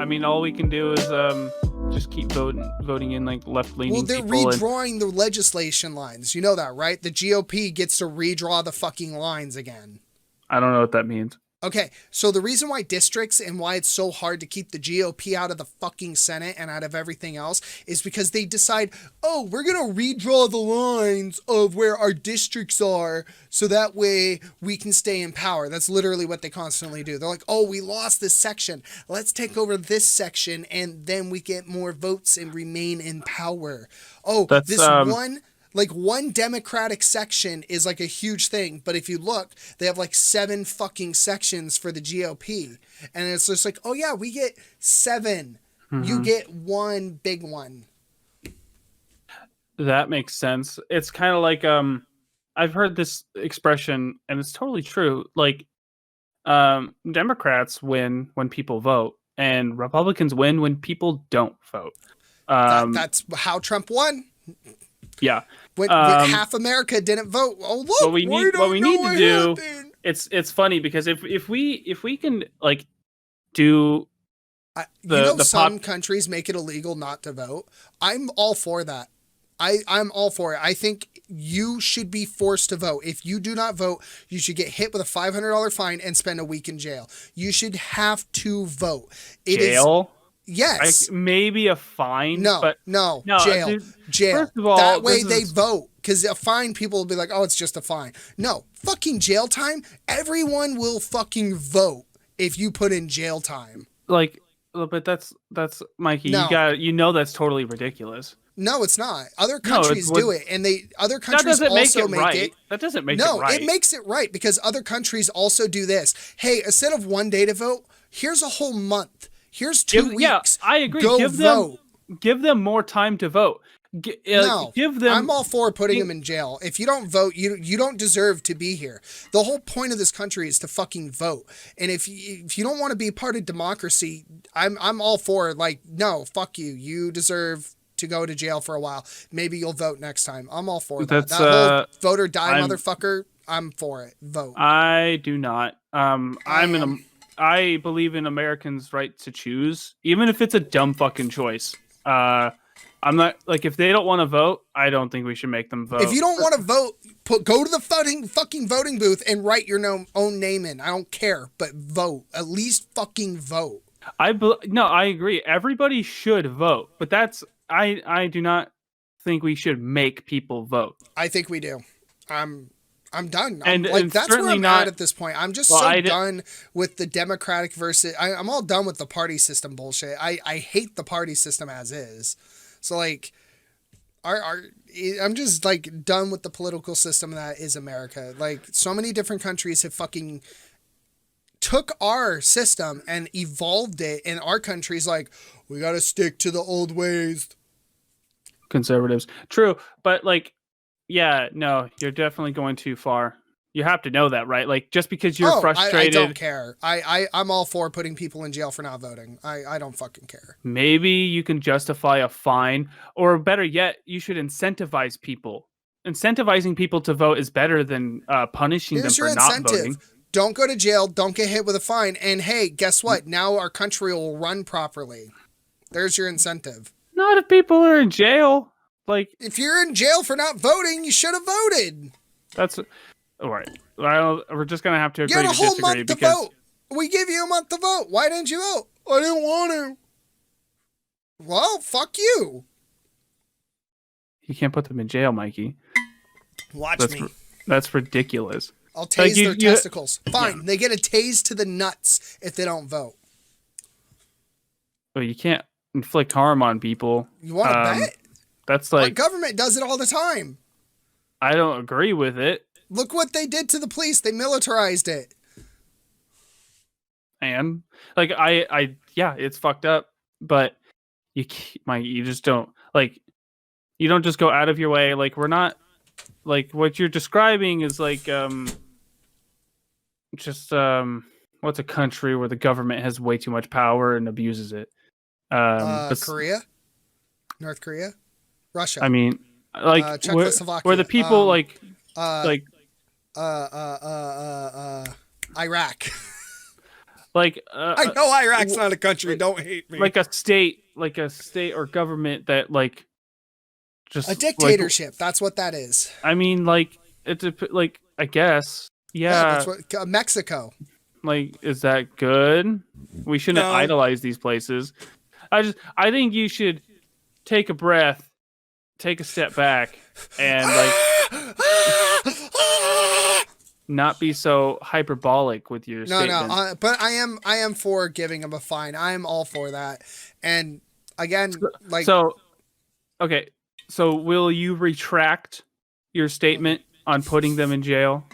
mean, all we can do is just keep voting in like left-leaning they're people. redrawing the legislation lines. You know that, right? The GOP gets to redraw the fucking lines again. I don't know what that means. Okay, so the reason why districts and why it's so hard to keep the GOP out of the fucking Senate and out of everything else is because they decide, oh, we're going to redraw the lines of where our districts are so that way we can stay in power. That's literally what they constantly do. They're like, oh, we lost this section. Let's take over this section and then we get more votes and remain in power. Oh, That's, this one Democratic section is like a huge thing, but if you look, they have like 7 fucking sections for the GOP, and it's just like, oh yeah, we get 7, you get 1 big one. That makes sense. It's kind of like I've heard this expression, and it's totally true. Like, Democrats win when people vote, and Republicans win when people don't vote. That's how Trump won. Yeah. When half America didn't vote. Oh look, what we need to do. It's funny because if we can like do some countries make it illegal not to vote. I'm all for that. I'm all for it. I think you should be forced to vote. If you do not vote, you should get hit with a $500 fine and spend a week in jail. You should have to vote. Jail? Yes. Maybe a fine. No, jail. Dude, jail. First of all, that way they vote. Because a fine, people will be like, oh, it's just a fine. No, fucking jail time. Everyone will fucking vote if you put in jail time. Like, but that's Mikey. No. You know that's totally ridiculous. No, it's not. Other countries do it, and other countries also make it. That doesn't make it right. No, it makes it right because other countries also do this. Hey, instead of 1 day to vote, here's a whole month. Here's 2 weeks. Yeah, I agree. Go vote. Give them more time to vote. No, give them. I'm all for putting them in jail. If you don't vote, you don't deserve to be here. The whole point of this country is to fucking vote. And if you don't want to be part of democracy, I'm all for like, no, fuck you. You deserve to go to jail for a while. Maybe you'll vote next time. I'm all for that. That whole vote or die motherfucker. I'm for it. Vote. I do not. I believe in Americans' right to choose, even if it's a dumb fucking choice. I'm not like if they don't want to vote, I don't think we should make them vote. If you don't want to vote, go to the fucking voting booth and write your own name in. I don't care, but vote. At least fucking vote. No, I agree. Everybody should vote, but I do not think we should make people vote. I think we do. I'm done. And that's where I'm at this point. I'm just done with the Democratic versus. I'm all done with the party system bullshit. I hate the party system as is. So like, I'm just like done with the political system that is America. Like so many different countries have fucking took our system and evolved it, and our country's like, we got to stick to the old ways. Conservatives, true, but like. Yeah, no, you're definitely going too far. You have to know that, right? Like, just because you're frustrated... I don't care. I'm all for putting people in jail for not voting. I don't fucking care. Maybe you can justify a fine, or better yet, you should incentivize people. Incentivizing people to vote is better than punishing them for not voting. Don't go to jail, don't get hit with a fine, and hey, guess what? Now our country will run properly. There's your incentive. Not if people are in jail. Like, if you're in jail for not voting, you should have voted. That's all right. We're just gonna have to agree to disagree. You had a whole month to vote. We give you a month to vote. Why didn't you vote? I didn't want to. Well, fuck you. You can't put them in jail, Mikey. Watch me. That's ridiculous. I'll tase their testicles. Fine. Yeah. They get a tase to the nuts if they don't vote. Well, you can't inflict harm on people. You want to bet? That's like... Our government does it all the time. I don't agree with it. Look what they did to the police. They militarized it. And like, yeah, it's fucked up, but you just don't like, you don't just go out of your way. Like, we're not like what you're describing is like, what's a country where the government has way too much power and abuses it? Korea, North Korea. Russia. I mean, like where the people Iraq. Like I know Iraq's not a country. Don't hate me. Like a state or government that like just a dictatorship. That's what that is. I mean, like it's like I guess. Yeah, that's what Mexico. Like, is that good? We shouldn't idolize these places. I think you should take a breath, take a step back, and like not be so hyperbolic with your statements. But I am for giving him a fine. I am all for that. And again, okay. So will you retract your statement on putting them in jail?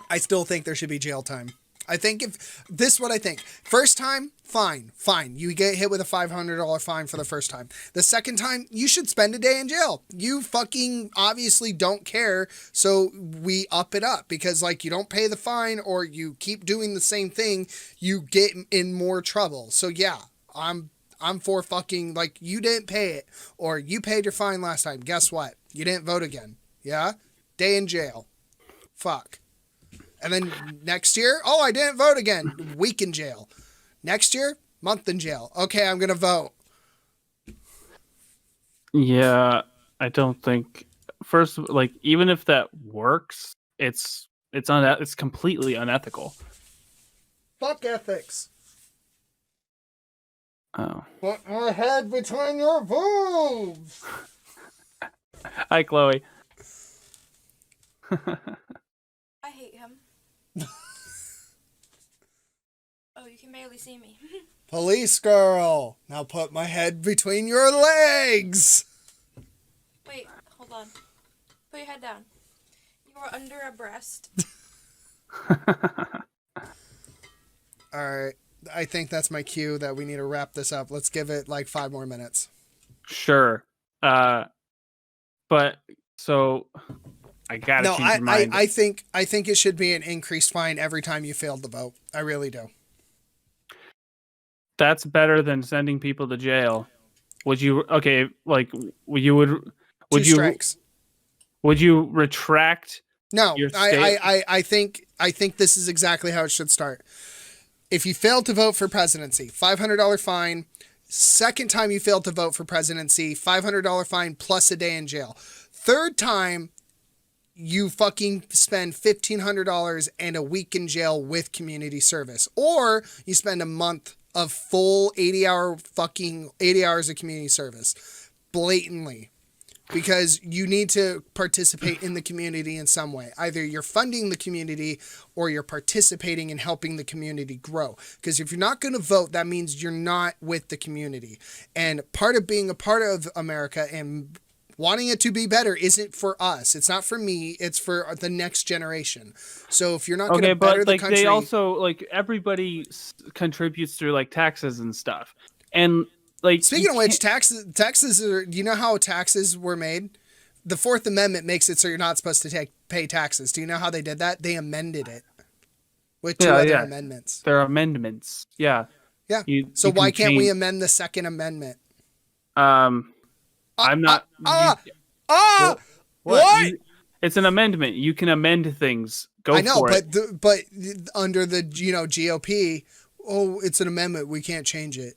I still think there should be jail time. I think if this is what I think. First time, fine. You get hit with a $500 fine for the first time. The second time, you should spend a day in jail. You fucking obviously don't care, so we up it up because like you don't pay the fine or you keep doing the same thing, you get in more trouble. So yeah, I'm for fucking like you didn't pay it or you paid your fine last time. Guess what? You didn't vote again. Yeah? Day in jail. Fuck. And then next year, I didn't vote again. Week in jail. Next year, month in jail. Okay, I'm going to vote. Yeah, I don't think first like even if that works, it's completely unethical. Fuck ethics. Oh. Put my head between your boobs. Hi, Chloe. I hate him. Oh, you can barely see me. Police girl, now put my head between your legs. Wait, hold on. Put your head down. You are under a breast. Alright, I think that's my cue that we need to wrap this up. Let's give it like 5 more minutes. Sure. But so I gotta change your mind. I think it should be an increased fine every time you failed to vote. I really do. That's better than sending people to jail. Would you? Okay, like you would. Would 2 you? Strikes. Would you retract? No, I think this is exactly how it should start. If you failed to vote for presidency, $500 fine. Second time you failed to vote for presidency, $500 fine plus a day in jail. Third time, you fucking spend $1,500 and a week in jail with community service. Or you spend a month of full 80 hours of community service. Blatantly. Because you need to participate in the community in some way. Either you're funding the community or you're participating in helping the community grow. Because if you're not going to vote, that means you're not with the community. And part of being a part of America and wanting it to be better isn't for us. It's not for me. It's for the next generation. So if you're not going to better the country... they also, like, everybody contributes through, like, taxes and stuff. And... like, speaking of which, taxes are, you know how taxes were made? The 4th Amendment makes it so you're not supposed to pay taxes. Do you know how they did that? They amended it with 2 other amendments. There are amendments. Yeah. Yeah. So why can't we amend the 2nd Amendment? I'm not. What? It's an amendment. You can amend things. Go for it. But under the GOP, it's an amendment. We can't change it.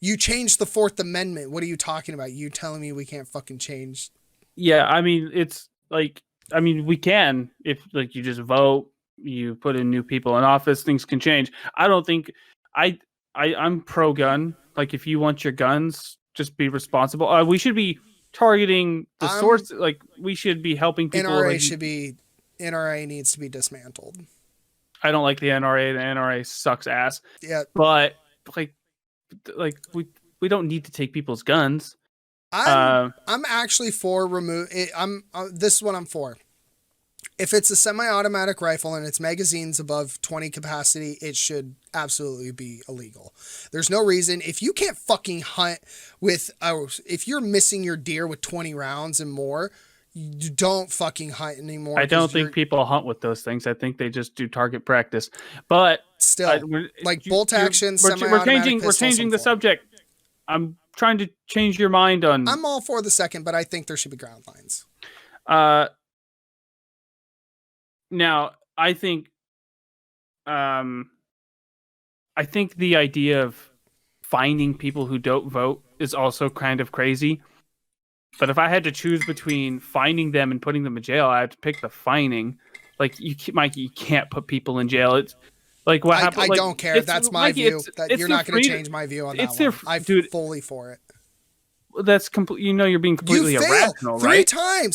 You changed the 4th Amendment. What are you talking about? You telling me we can't fucking change? Yeah, I mean, it's like, I mean, we can if like you just vote, you put in new people in office, things can change. I don't think I'm pro gun. Like, if you want your guns, just be responsible. We should be targeting the source. Like, we should be helping people. NRA needs to be dismantled. I don't like the NRA. The NRA sucks ass. Yeah, but like we don't need to take people's guns. I'm actually for this is what I'm for. If it's a semi-automatic rifle and its magazine's above 20 capacity, it should absolutely be illegal. There's no reason if you can't fucking hunt with if you're missing your deer with 20 rounds and more, you don't fucking hunt anymore. I don't think people hunt with those things. I think they just do target practice. But still, like bolt action, we're changing the subject. I'm trying to change your mind on. I'm all for the 2nd, but I think there should be ground lines. Now I think, I think the idea of finding people who don't vote is also kind of crazy. But if I had to choose between finding them and putting them in jail, I have to pick the fining. Like Mikey, you can't put people in jail. It's like what happened. I don't care. That's my Mikey, view. You're not going to change my view on that one. I'm fully for it. That's complete. You're being completely irrational, right?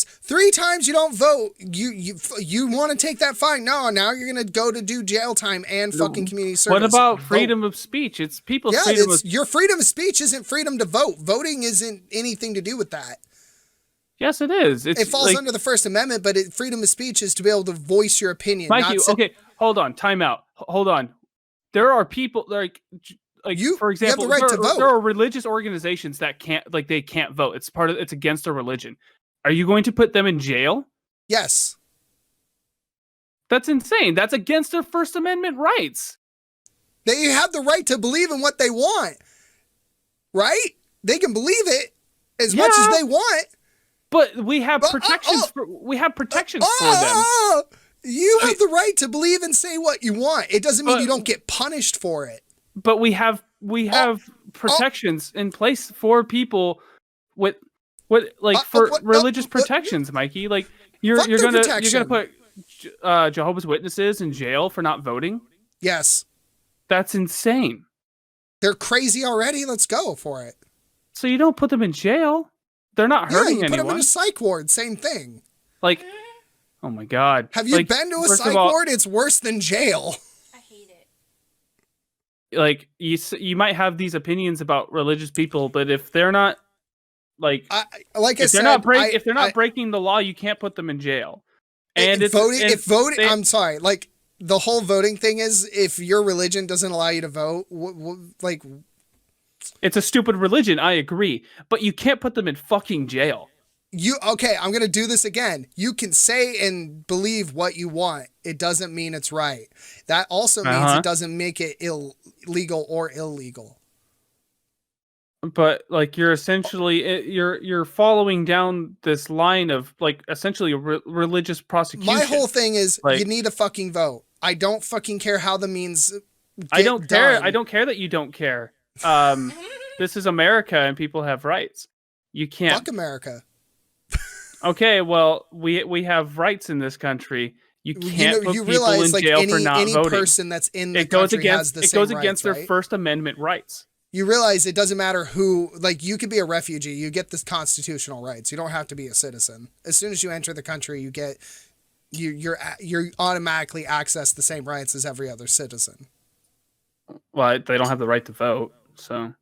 Three times you don't vote. You want to take that fine? No, now you're gonna go to do jail time and fucking community service. What about freedom of speech? It's people's freedom. Your freedom of speech isn't freedom to vote. Voting isn't anything to do with that. Yes, it is. It falls under the First Amendment, but freedom of speech is to be able to voice your opinion. Mikey, okay, hold on, time out. Hold on. There are people like you, for example, you have the right to vote. There are religious organizations that they can't vote. It's against their religion. Are you going to put them in jail? Yes. That's insane. That's against their First Amendment rights. They have the right to believe in what they want, right? They can believe it as much as they want. But we have protections for them. You have the right to believe and say what you want. It doesn't mean you don't get punished for it. But we have protections in place for people with religious protections, Mikey. Like you're gonna put Jehovah's Witnesses in jail for not voting? Yes. That's insane. They're crazy already. Let's go for it. So you don't put them in jail. They're not hurting anyone. Put them in a psych ward. Same thing. Like, oh my God. Have you been to a psych ward? It's worse than jail. I hate it. Like, you might have these opinions about religious people, but if they're not, if they're not breaking the law, you can't put them in jail. And I'm sorry. Like, the whole voting thing is, if your religion doesn't allow you to vote, it's a stupid religion, I agree. But you can't put them in fucking jail. I'm going to do this again. You can say and believe what you want. It doesn't mean it's right. That also means it doesn't make it illegal or illegal. But like you're essentially you're following down this line of like essentially a religious prosecution. My whole thing is you need to fucking vote. I don't fucking care how the means I don't care. I don't care that you don't care. This is America and people have rights. You can't fuck America. Okay, well, we have rights in this country. You can't put people in jail for not voting. Any person that's in the country has the same rights, it goes against their First Amendment rights. You realize it doesn't matter who, like, you could be a refugee, you get this constitutional rights. You don't have to be a citizen. As soon as you enter the country, you're automatically access the same rights as every other citizen. Well, they don't have the right to vote, so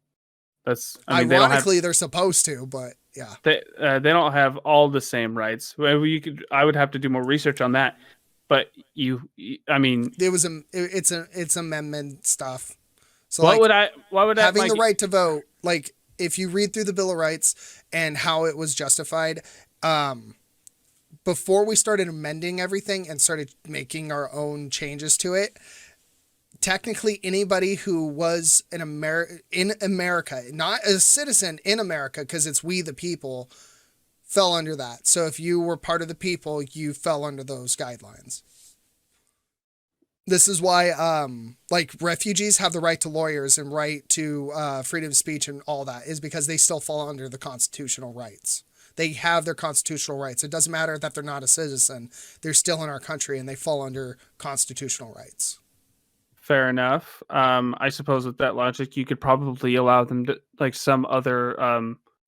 that's ironically they're supposed to, but yeah, they don't have all the same rights. I would have to do more research on that, but it's amendment stuff. So why would I having the right to vote? Like, if you read through the Bill of Rights and how it was justified, before we started amending everything and started making our own changes to it, technically anybody who was in America, not a citizen in America, because it's we the people, fell under that. So if you were part of the people, you fell under those guidelines. This is why, refugees have the right to lawyers and right to freedom of speech and all that, is because they still fall under the constitutional rights. They have their constitutional rights. It doesn't matter that they're not a citizen. They're still in our country and they fall under constitutional rights. Fair enough. I suppose with that logic, you could probably allow them to, like, some other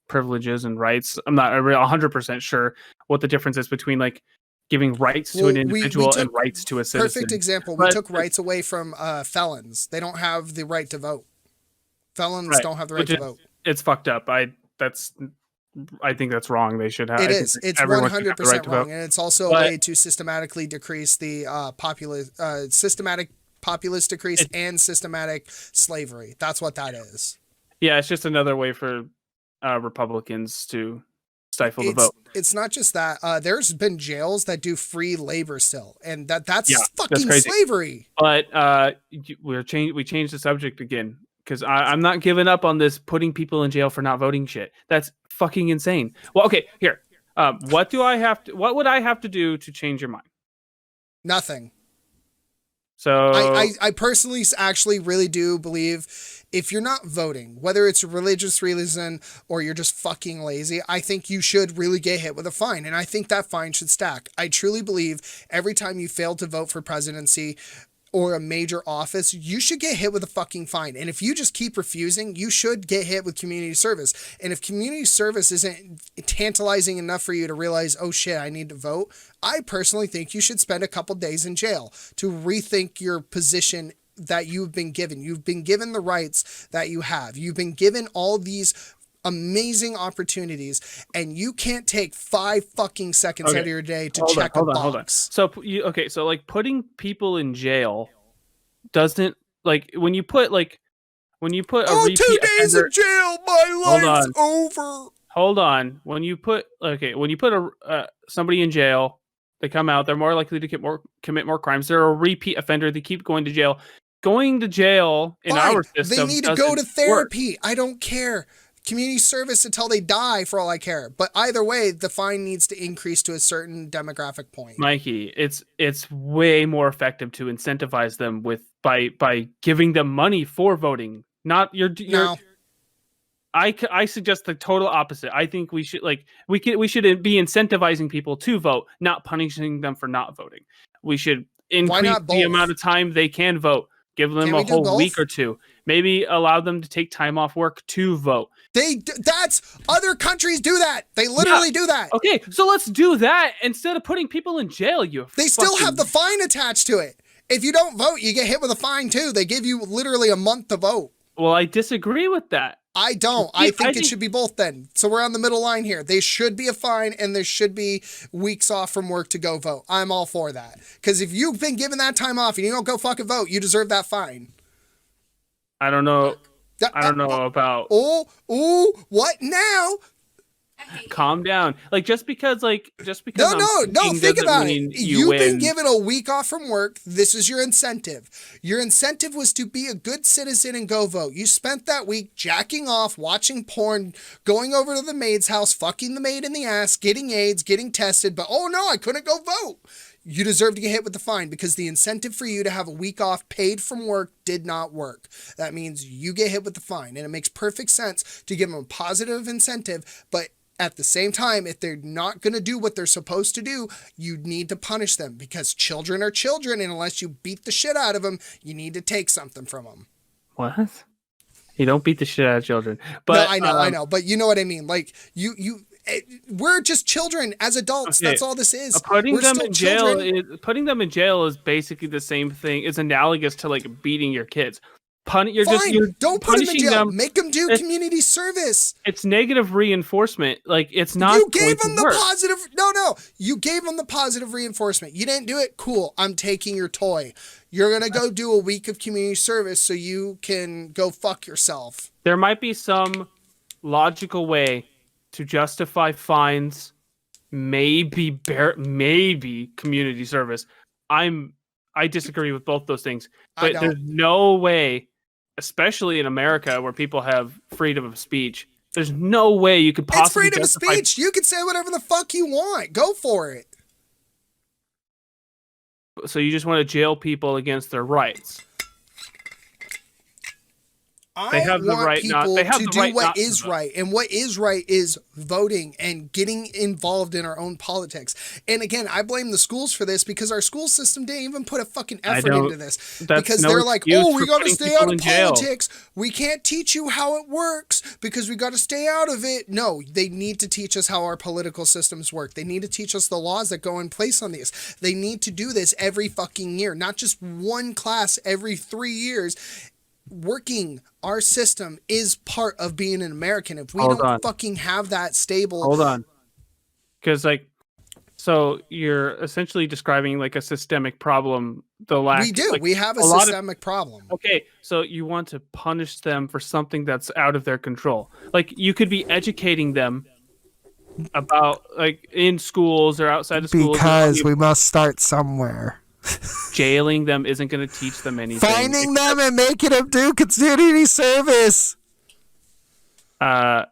privileges and rights. I'm not 100% sure what the difference is between, like, giving rights to an individual and rights to a citizen. Perfect example. We took rights away from felons. They don't have the right to vote. Felons don't have the right to vote. It's fucked up. I think that's wrong. They should have. It is. It's 100% wrong, and it's also a way to systematically decrease the systematic populace decrease and systematic slavery. That's what that is. Yeah, it's just another way for Republicans to stifle the vote. It's not just that. There's been jails that do free labor still, and that's fucking slavery. But we changed the subject again, because I'm not giving up on this putting people in jail for not voting shit. That's fucking insane. Well, okay, here. What would I have to do to change your mind? Nothing. So I personally actually really do believe if you're not voting, whether it's a religious reason or you're just fucking lazy, I think you should really get hit with a fine. And I think that fine should stack. I truly believe every time you fail to vote for presidency or a major office, you should get hit with a fucking fine. And if you just keep refusing, you should get hit with community service. And if community service isn't tantalizing enough for you to realize, oh shit, I need to vote, I personally think you should spend a couple days in jail to rethink your position that you've been given. You've been given the rights that you have. You've been given all these amazing opportunities, and you can't take 5 fucking seconds out of your day to check a box. So so like putting people in jail doesn't, like, when you put a repeat 2 days offender, in jail, my life's over. Hold on. When you put somebody in jail, they come out, they're more likely to commit more crimes. They're a repeat offender. They keep going to jail. Going to jail in our system, they need to go to therapy. I don't care. Community service until they die, for all I care. But either way, the fine needs to increase to a certain demographic point. Mikey, it's way more effective to incentivize them by giving them money for voting. Not No. I suggest the total opposite. I think we should we should be incentivizing people to vote, not punishing them for not voting. We should increase the amount of time they can vote. Give them a whole week or 2. Maybe allow them to take time off work to vote. That's other countries do that. They literally do that. Okay, so let's do that instead of putting people in jail. They still have the fine attached to it. If you don't vote, you get hit with a fine too. They give you literally a month to vote. Well, I disagree with that. I don't. I think it should be both then. So we're on the middle line here. They should be a fine and there should be weeks off from work to go vote. I'm all for that. Because if you've been given that time off and you don't go fucking vote, you deserve that fine. I don't know. I don't know about. Oh, what now? Calm down. Just because. No. Think about it. You've been given a week off from work. This is your incentive. Your incentive was to be a good citizen and go vote. You spent that week jacking off, watching porn, going over to the maid's house, fucking the maid in the ass, getting AIDS, getting tested. But oh no, I couldn't go vote. You deserve to get hit with the fine because the incentive for you to have a week off paid from work did not work. That means you get hit with the fine. And it makes perfect sense to give them a positive incentive, but at the same time, if they're not going to do what they're supposed to do, you need to punish them because children are children. And unless you beat the shit out of them, you need to take something from them. What? You don't beat the shit out of children. But no, I know. But you know what I mean? We're just children as adults. Okay. That's all this is. Putting them in jail is basically the same thing. It's analogous to beating your kids. You're don't put them in jail. Make them do community service. It's negative reinforcement. It's not. You gave them the positive. No. You gave them the positive reinforcement. You didn't do it. Cool. I'm taking your toy. You're gonna go do a week of community service so you can go fuck yourself. There might be some logical way to justify fines. Maybe community service. I disagree with both those things. But there's no way, especially in America where people have freedom of speech, there's no way you could possibly It's freedom of speech. You can say whatever the fuck you want. Go for it. So you just want to jail people against their rights. I want people to do what is right. And what is right is voting and getting involved in our own politics. And again, I blame the schools for this because our school system didn't even put a fucking effort into this. Because they're like, oh, we got to stay out of politics. We can't teach you how it works because we got to stay out of it. No, they need to teach us how our political systems work. They need to teach us the laws that go in place on these. They need to do this every fucking year, not just one class every 3 years. Working our system is part of being an American. If we don't fucking have that stable, hold on, because so you're essentially describing a systemic problem. We have a systemic problem. Okay, so you want to punish them for something that's out of their control. You could be educating them about in schools or outside of schools because we must start somewhere. Jailing them isn't going to teach them anything. Finding them and making them do community service. You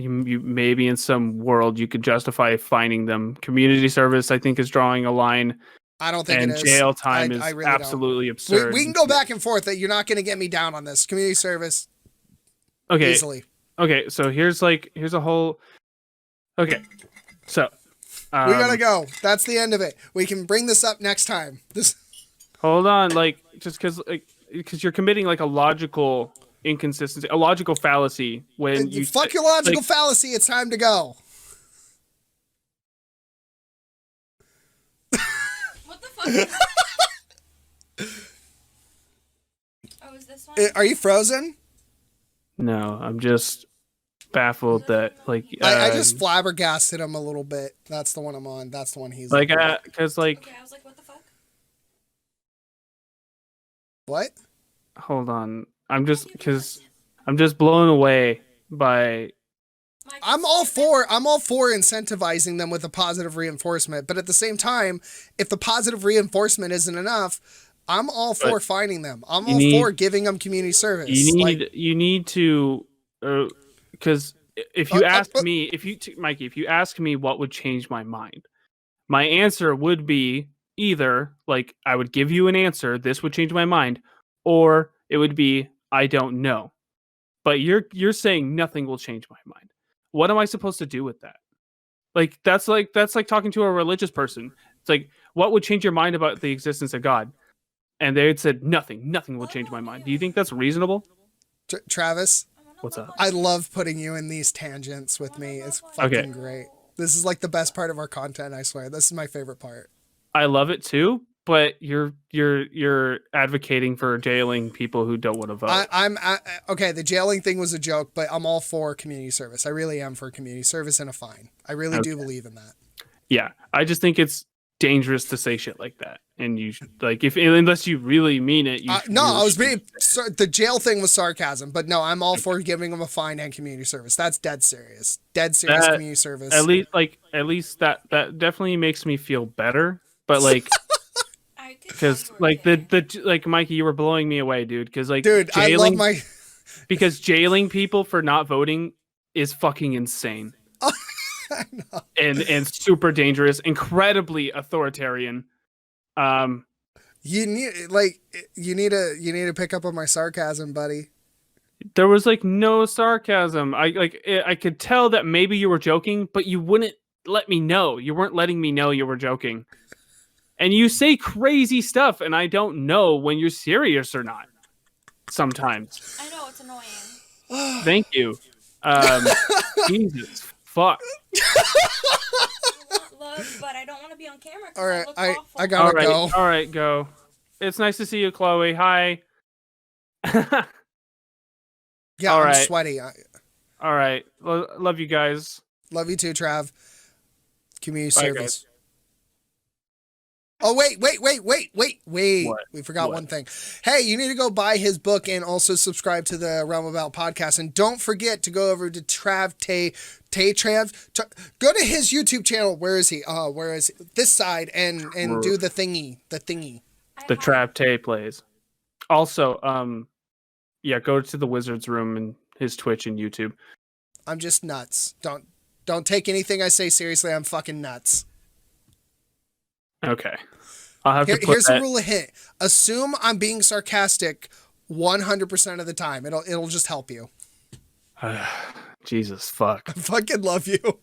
maybe in some world you could justify finding them. Community service, I think, is drawing a line I don't think and it is. jail time is I really absolutely don't. absurd. We can go back and forth. That you're not going to get me down on this community service. Okay. Easily. Okay. So here's a whole. Okay. So. We gotta go. That's the end of it. We can bring this up next time. Hold on, like just because you're committing like a logical inconsistency, a logical fallacy when you fuck your logical fallacy. It's time to go. What the fuck? Is that? Oh, is this one? Are you frozen? No, I'm just baffled that like I just flabbergasted him a little bit. That's the one I'm on. That's the one he's like because like. Okay, I was like, what the fuck? What? Hold on, I'm just blown away by. I'm all for incentivizing them with a positive reinforcement, but at the same time, if the positive reinforcement isn't enough, I'm all for fining them. I'm all for giving them community service. You need to, because if you ask me, Mikey, if you ask me what would change my mind, my answer would be either like I would give you an answer, this would change my mind, or it would be I don't know. But you're saying nothing will change my mind. What am I supposed to do with that? Like that's like talking to a religious person. It's like, what would change your mind about the existence of God? And they had said nothing will change my mind. Do you think that's reasonable? Travis, what's up? I love putting you in these tangents with me. It's fucking great. This is like the best part of our content, I swear. This is my favorite part. I love it too, but you're advocating for jailing people who don't want to vote. Okay, the jailing thing was a joke, but I'm all for community service. I really am for community service and a fine. I really do believe in that. Yeah, I just think it's dangerous to say shit like that, and you should, like, unless you really mean it. The jail thing was sarcasm, but no, I'm all for giving them a fine and community service. That's dead serious. Community service. At least that definitely makes me feel better. But like, because like the Mikey, you were blowing me away, dude. Because like, jailing, because jailing people for not voting is fucking insane. I know. And super dangerous, incredibly authoritarian. You need to pick up on my sarcasm, buddy. There was like no sarcasm. I could tell that maybe you were joking, but you wouldn't let me know. You weren't letting me know you were joking. And you say crazy stuff, and I don't know when you're serious or not. Sometimes. I know, it's annoying. Thank you. Jesus fuck. I want love, but I don't want to be on camera. All right, I gotta go. All right, go. It's nice to see you, Chloe. Hi. Yeah, all I'm right. sweaty. All right. Love you guys. Love you too, Trav. Community Bye, service. guys. Oh, wait. What? We forgot one thing. Hey, you need to go buy his book and also subscribe to the Realm About podcast. And don't forget to go over to Trav. Go to his YouTube channel. Where is he? This side and do the thingy. The Trav Tay plays. Also, yeah, go to the Wizard's Room and his Twitch and YouTube. I'm just nuts. Don't take anything I say seriously. I'm fucking nuts. Okay. I'll have to put here's a rule of hit. Assume I'm being sarcastic 100% of the time. It'll just help you. Jesus fuck. I fucking love you.